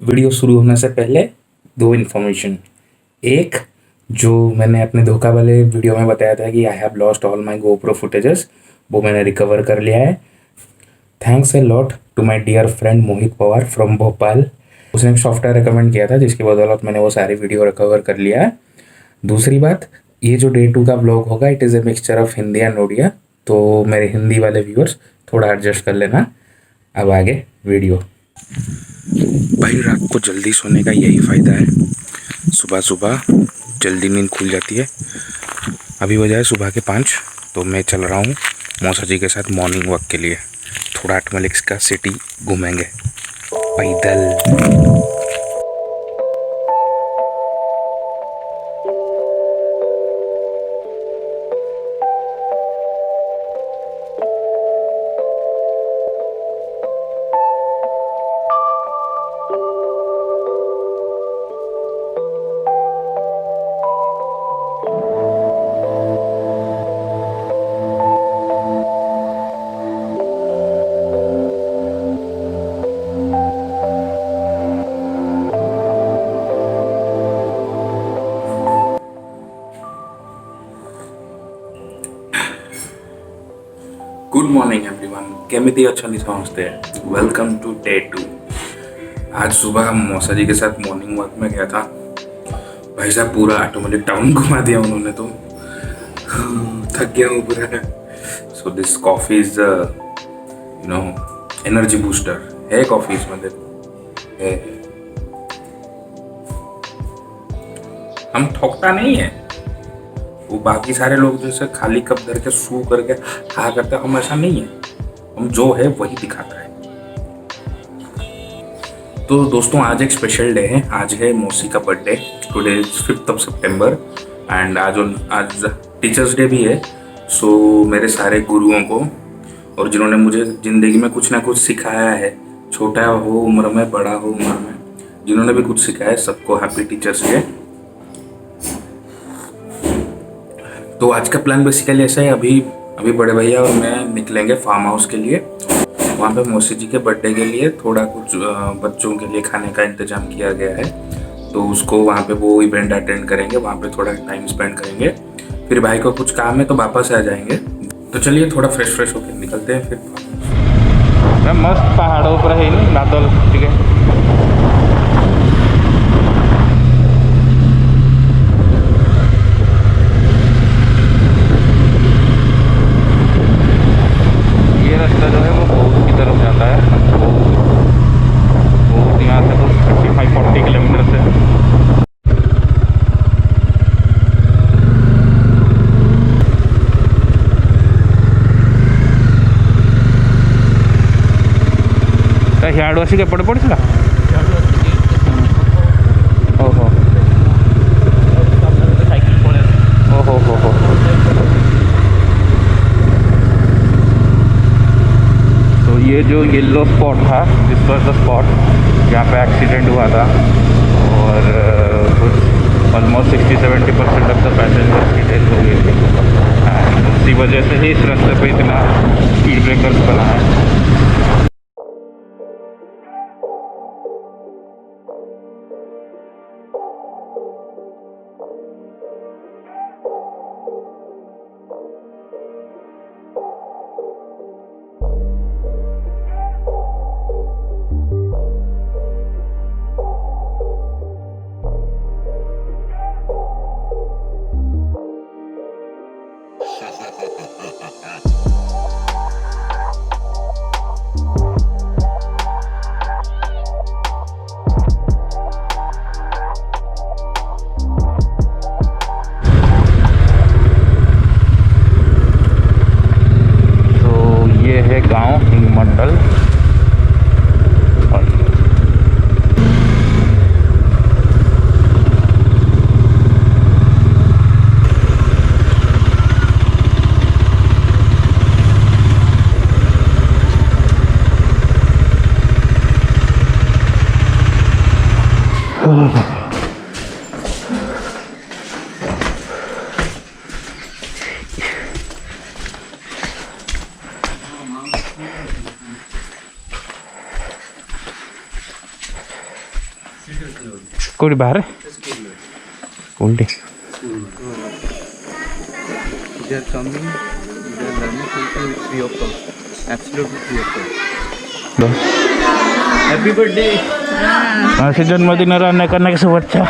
Video शुरू होने से पहले दो इन्फॉर्मेशन। एक, जो मैंने अपने धोखा वाले वीडियो में बताया था कि I have lost all my GoPro footages, वो मैंने रिकवर कर लिया है। Thanks a lot to my dear friend Mohit Pawar from Bhopal. उसने एक सॉफ्टवेयर रिकमेंड किया था जिसकी बदौलत मैंने वो सारी वीडियो रिकवर कर लिया है। दूसरी बात, ये जो डे 2 का ब्लॉग होगा it is a mixture of Hindi and Odia, तो मेरे हिंदी वाले व्यूअर्स थोड़ा एडजस्ट कर लेना। अब आगे वीडियो। भाई, रात को जल्दी सोने का यही फ़ायदा है, सुबह सुबह जल्दी नींद खुल जाती है। अभी बजाय सुबह के 5, तो मैं चल रहा हूँ मौसा जी के साथ मॉर्निंग वॉक के लिए। थोड़ा अटमलिक्स का सिटी घूमेंगे पैदल। गुड मॉर्निंग एवरीवन, केमिति अच्छी समझते हैं। Welcome to day 2। आज सुबह मौसा जी के साथ मॉर्निंग वॉक में गया था। भाई साहब, पूरा ऑटोमेटिक टाउन घुमा दिया उन्होंने तो। थक गया हूँ पूरा। So this coffee is energy booster है। कॉफ़ी इसमें देखो है। हम ठोकता नहीं है, वो बाकी सारे लोग जैसे खाली कप धर के सू करके हाँ करते, हम ऐसा नहीं है। हम जो है वही दिखाता है। तो दोस्तों, आज एक स्पेशल डे है। आज है मौसी का birthday. Today is 5th September and आज टीचर्स डे भी है। सो मेरे सारे गुरुओं को और जिन्होंने मुझे ज़िंदगी में कुछ ना कुछ सिखाया है, छोटा हो उम्र में बड़ा हो उम्र में, जिन्होंने भी कुछ सिखाया है, सबको हैप्पी टीचर्स डे। तो आज का प्लान बेसिकली ऐसा है। अभी बड़े भैया और मैं निकलेंगे फार्म हाउस के लिए। वहाँ पे मौसी जी के बर्थडे के लिए थोड़ा कुछ बच्चों के लिए खाने का इंतजाम किया गया है, तो उसको वहाँ पे वो इवेंट अटेंड करेंगे। वहाँ पे थोड़ा टाइम स्पेंड करेंगे, फिर भाई को कुछ काम है तो वापस आ जाएंगे। तो चलिए थोड़ा फ्रेश होकर निकलते हैं। फिर मस्त पहाड़ों पर है नहीं बादल, ठीक है। हियाड़ू आसिक एपटे पड़ा ओहो ओहो हो। तो ये जो येलो स्पॉट था, दिस वाज द स्पॉट जहाँ पे एक्सीडेंट हुआ था और कुछ ऑलमोस्ट 60-70% ऑफ द पैसेंजर्स की डेथ हो गई थी। उसी वजह से ही इस रास्ते पे इतना स्पीड ब्रेकर्स बना है। गांव हिंगमंडल। कोई बाहर उल्टे They are coming, they are learning something free of cost, absolutely free of cost. Happy birthday! masih jन्मदिनाला अनेक शुभेच्छा.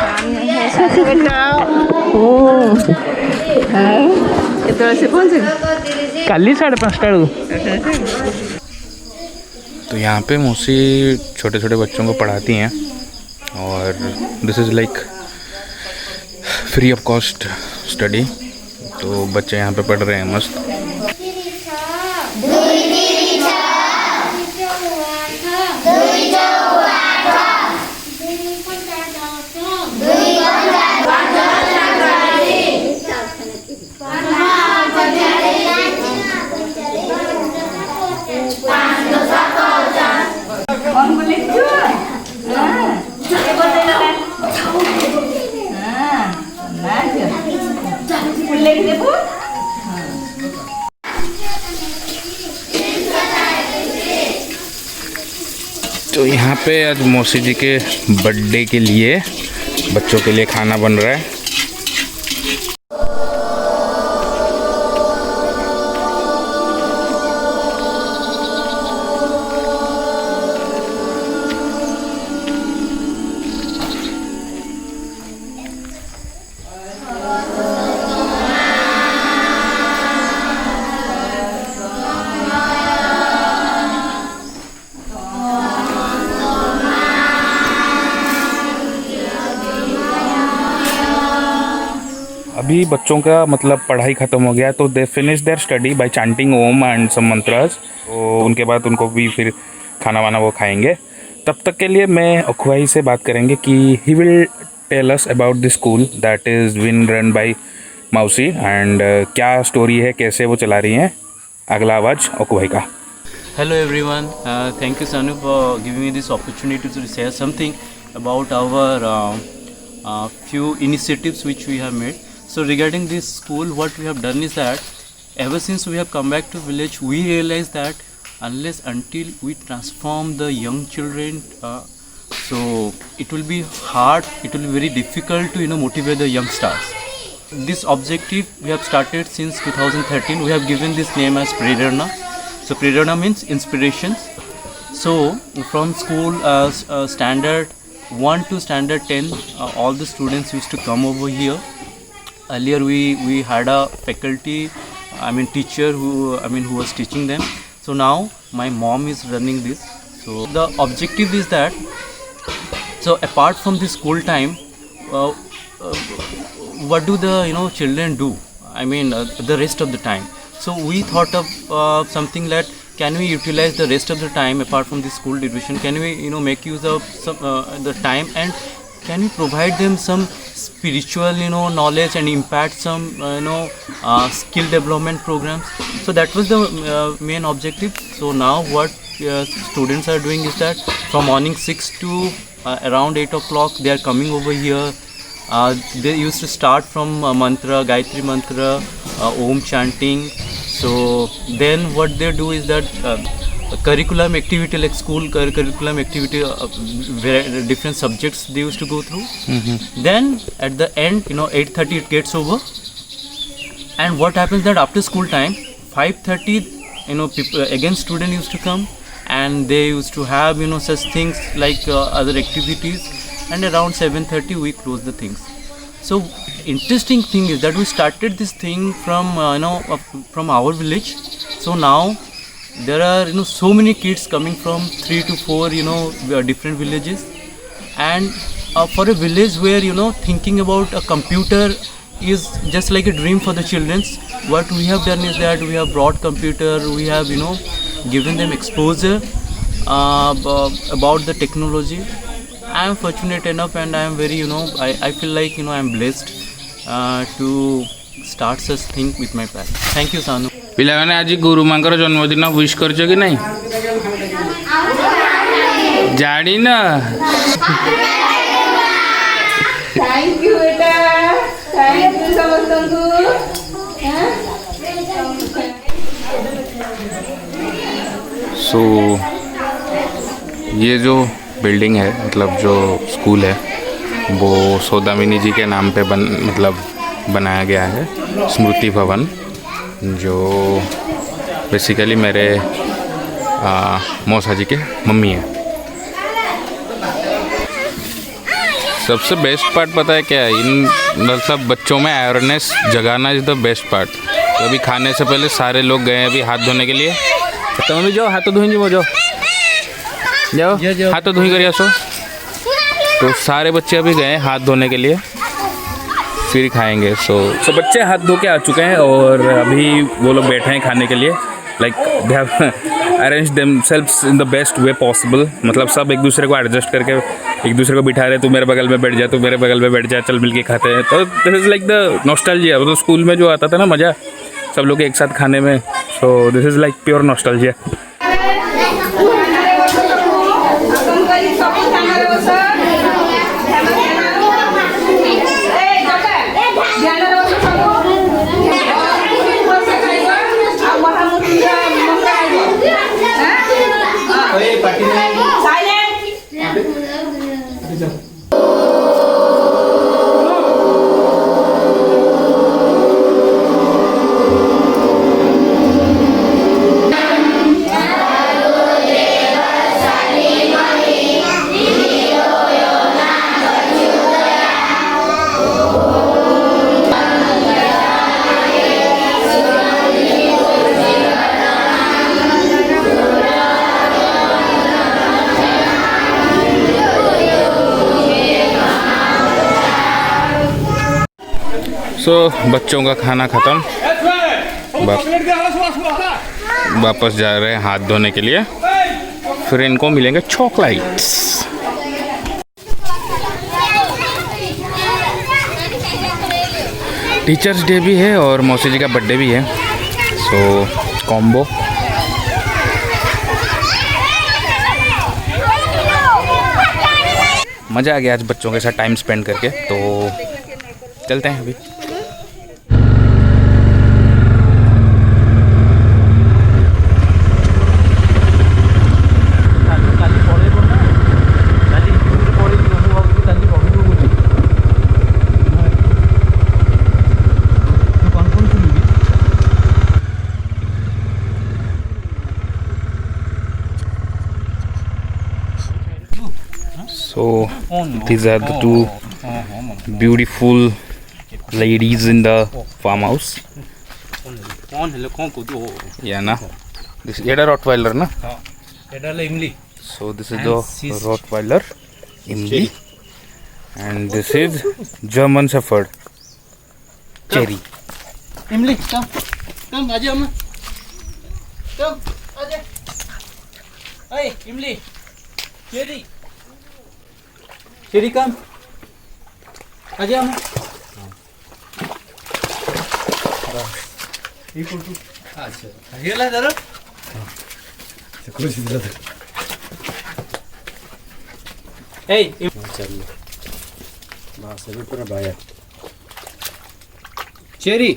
काली 5:30 तो यहाँ पे मौसी छोटे छोटे बच्चों को पढ़ाती हैं और this is like free of cost study. तो बच्चे यहाँ पे पढ़ रहे हैं मस्त. तो यहाँ पे आज मौसी जी के बर्थडे के लिए बच्चों के लिए खाना बन रहा है. अभी बच्चों का मतलब पढ़ाई ख़त्म हो गया तो they finish their study by chanting Om and some mantras. तो उनके बाद उनको भी फिर खाना वाना वो खाएंगे. तब तक के लिए मैं अखुआई से बात करेंगे कि he will tell us about the school that is been run by mausi and क्या स्टोरी है, कैसे वो चला रही हैं. अगला आवाज़ अखुआई का. Hello everyone, thank you Sanu for giving me this opportunity to share something about our few initiatives which we have made. So regarding this school, what we have done is that ever since we have come back to village, we realized that unless until we transform the young children, so it will be hard, it will be very difficult to motivate the youngsters. This objective we have started since 2013. We have given this name as Prerana. So Prerana means inspirations. So from school standard 1 to standard 10, all the students used to come over here. Earlier we had a faculty, teacher who was teaching them. So now my mom is running this. So the objective is that, so apart from the school time, what do the children do? The rest of the time. So we thought of something that can we utilize the rest of the time apart from the school duration? Can we make use of some the time, and can we provide them some spiritual knowledge and impact some skill development programs? So that was the main objective. So now what students are doing is that from morning 6 to around 8 o'clock they are coming over here. They used to start from mantra, Gayatri mantra, Om chanting. So then what they do is that curriculum activity, like school curriculum activity, different subjects they used to go through. Then at the end 8:30 it gets over, and what happens that after school time 5:30 people again student used to come, and they used to have such things like other activities, and around 7:30 we close the things. So interesting thing is that we started this thing from from our village. So now there are so many kids coming from 3 to 4 different villages, and for a village where thinking about a computer is just like a dream for the children, what we have done is that we have brought computer, we have given them exposure about the technology. I am fortunate enough, and I am very I feel like I am blessed to start such thing with my parents. Thank you Sanu. ପିଲାମାନେ ଆଜି ଗୁରୁ ମାଙ୍କର ଜନ୍ମଦିନ wish କରିଛ କି ନାହିଁ? ଜାଣିନ? Thank you बेटा, thank you समस्तଙ୍କୁ. सो ये जो बिल्डिंग है, मतलब जो स्कूल है वो सौदामिनी जी के नाम पे बनाया गया है, स्मृति भवन, जो बेसिकली मेरे मौसा जी के मम्मी है। सबसे बेस्ट पार्ट पता है क्या है, इन मतलब बच्चों में अवेयरनेस जगाना इज़ द बेस्ट पार्ट। तो अभी खाने से पहले सारे लोग गए अभी हाथ धोने के लिए। तो मम्मी जाओ हाथ धोएंगे, वो जाओ हाथ धोई करिए सो। तो सारे बच्चे अभी गए हाथ धोने के लिए, फिर खाएंगे। सो बच्चे हाथ धो के आ चुके हैं और अभी वो लोग बैठे हैं खाने के लिए। Like they have arrange themselves in the best way possible. मतलब सब एक दूसरे को एडजस्ट करके एक दूसरे को बिठा रहे, तू मेरे बगल में बैठ जा, तू मेरे बगल में बैठ जा, चल मिल के खाते हैं। तो this is like the nostalgia. तो स्कूल में जो आता था ना मज़ा सब लोग एक साथ खाने में, so this is like pure nostalgia. So बच्चों का खाना ख़त्म, वापस जा रहे हैं हाथ धोने के लिए, फिर इनको मिलेंगे चॉकलेट्स। टीचर्स डे भी है और मौसी जी का बर्थडे भी है, सो कॉम्बो। मज़ा आ गया आज बच्चों के साथ टाइम स्पेंड करके। तो चलते हैं अभी। So these are the two beautiful ladies in the farmhouse. Yeah, na. This is a Rottweiler, na. So this is the Rottweiler, Imli, and this is German Shepherd, Cherry. Imli, come, आजा अम्मा, come, आजा, hey, Imli, Cherry, come, आजा अम्मा, ये कौन तू? अच्छा, ये ला जरा, कुछ इधर, hey, चल, बाहर से भी पूरा बाहर, Cherry.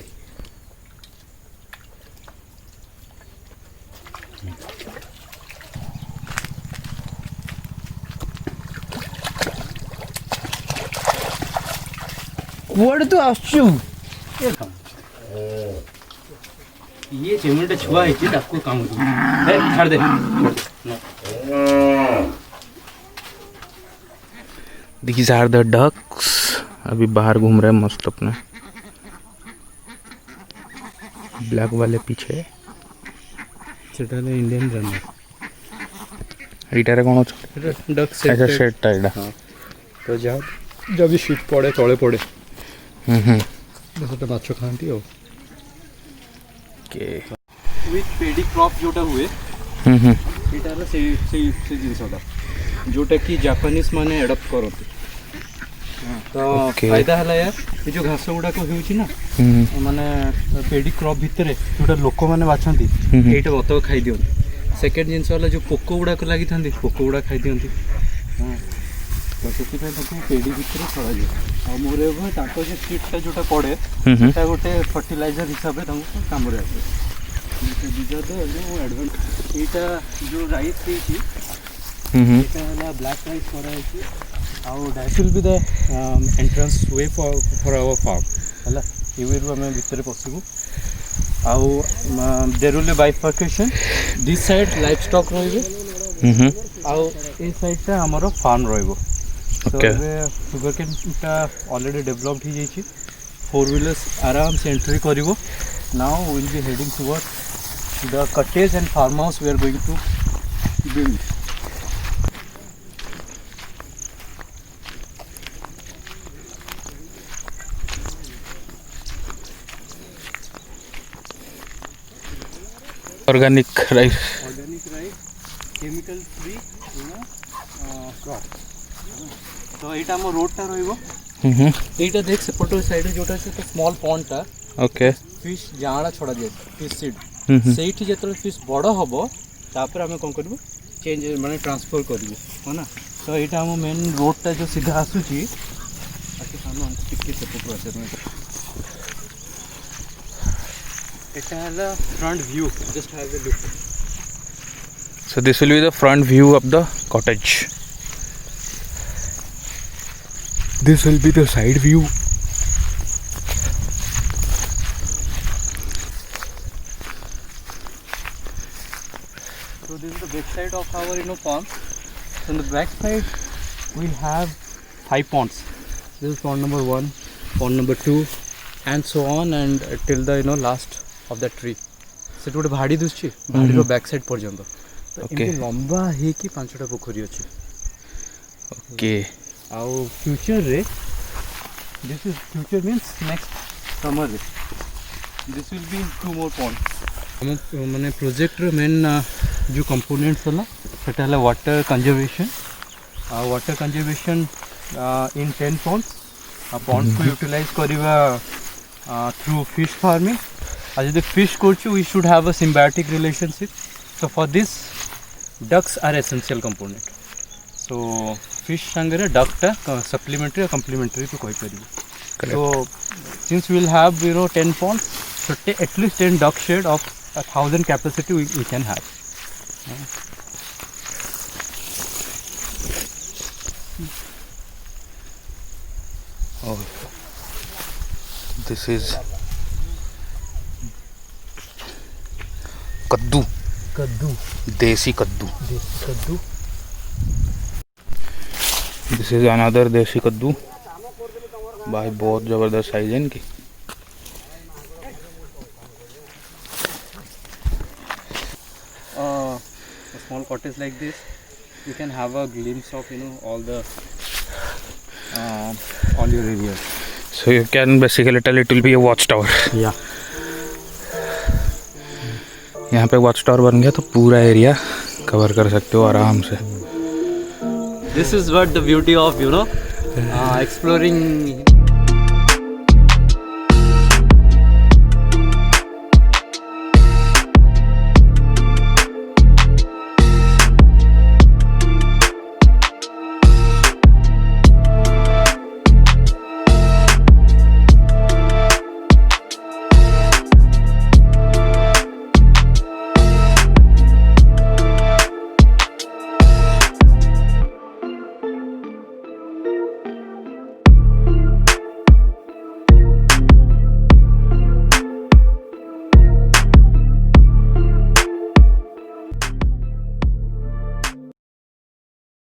कुआड़े तो आश्चू ये चेमटे छुआ है आपको काम छोड़ दे। These are the ducks, अभी बाहर घूम रहे हैं मस्त अपने। ब्लैक वाले पीछे ସେଟାରେ ଇଣ୍ଡିଆନ୍ ରନର ଏଇଟାରେ କ'ଣ ଅଛି? ଡକ୍ ଆଚ୍ଛା ସେଟ୍ଟା ଏଇଟା। ତ ଯାହା ଯଦି ଶୀତ ପଡ଼େ ତଳେ ପଡ଼େ ସେଟା ମାଛ ଖାଆନ୍ତି ଆଉ। ୱିଥ୍ ପେଡି କ୍ରପ୍ ଯୋଉଟା ହୁଏ ଏଇଟା ହେଲା ସେଇ ଜିନିଷଟା ଯୋଉଟାକି ଜାପାନିଜ୍ ମାନେ ଆଡପ୍ଟ କରନ୍ତି। ତ ଫାଇଦା ହେଲା ୟାର ଏ ଯେଉଁ ଘାସ ଗୁଡ଼ାକ ହେଉଛି ନା ମାନେ ପେଡି କ୍ରପ୍ ଭିତରେ ଯୋଉଟା ଲୋକମାନେ ବାଛନ୍ତି ଏଇଟା ବତକ ଖାଇଦିଅନ୍ତି। ସେକେଣ୍ଡ ଜିନିଷ ହେଲା ଯେଉଁ ପୋକ ଗୁଡ଼ାକ ଲାଗିଥାନ୍ତି ପୋକ ଗୁଡ଼ା ଖାଇଦିଅନ୍ତି। ତ ସେଥିପାଇଁ ତାକୁ ପେଡି ଭିତରେ ଛଡ଼ାଯିବ। ଆଉ ମୋର ତାଙ୍କ ଯେଉଁ ସିଟ୍ଟା ଯେଉଁଟା ପଡ଼େ ସେଇଟା ଗୋଟେ ଫର୍ଟିଲାଇଜର ହିସାବରେ ତାଙ୍କୁ କାମରେ ଆସେ। ଏଇଟା ଯେଉଁ ରାଇସ୍ ହେଇଛି এটা হলা ব্ল্যাক রাইস করা হয়েছে ଆଉ that will be the entrance way for our farm ହେଲା ଏବେରୁ ଆମେ ଭିତରେ ପଶିବୁ ଆଉ there will be bifurcation this side livestock ରହିବେ ଆଉ ଏ ସାଇଡ଼ଟା ଆମର farm ରହିବ so ଏବେ sugarcaneଟା already developed ହେଇଯାଇଛି 4 wheelers ଆରାମସେ entry କରିବ now we will be heading towards the cottage and farmhouse we are going to build. Organic rice. Organic rice, chemical free, crop. तो एटा हम रोड टा रहइबो एटा देख सेपटो साइड जोटा से तो स्मॉल पॉन्ड टा ओके फिश जाड़ा छोड़ा जाए फिश सीड सेठी जेतल फिश बड़ हबो तापर हम कोन करबो चेंज माने ट्रांसफर करबो हो ना तो एटा हम मेन रोड टा जो सीधा आसुची आके सामने हम टिके सेपटो आसे एटा हला front view just have a look So this will be the front view of the cottage. This will be the side view. So this is the back side of our farm. So on the back side we have 5 ponds. This is pond number 1, pond number 2 and so on and till the last of the tree. So it would bhadi dushi bhadi ro back side porjanto. Okay. लंबा हे कि 5टा पोखरी अछि Okay. आउ future रे this is future means next summer रे this will be 2 more pond हम माने project रो main जो कंपोनेंट्स होला सेटा हला water conservation in 10 ponds ponds को यूटिलाइज करिवा थ्रू फिश फार्मिंग आज द फिश करछु we should have a symbiotic relationship so for this ducks are essential component so fish sangare duck ta supplementary or complementary to koi paribu so since we will have 10 ponds so at least 10 duck shed of 1000 capacity we can have Oh, this is kaddu. kaddu Desi kaddu. This is another desi kaddu. भाई बहुत जबरदस्त size है इनकी. a small cottage like this you can have a glimpse of all the all your area. So you can basically tell it will be a watchtower. Yeah. यहाँ पे watch tower बन गया तो पूरा एरिया कवर कर सकते हो आराम से. This is what the beauty of exploring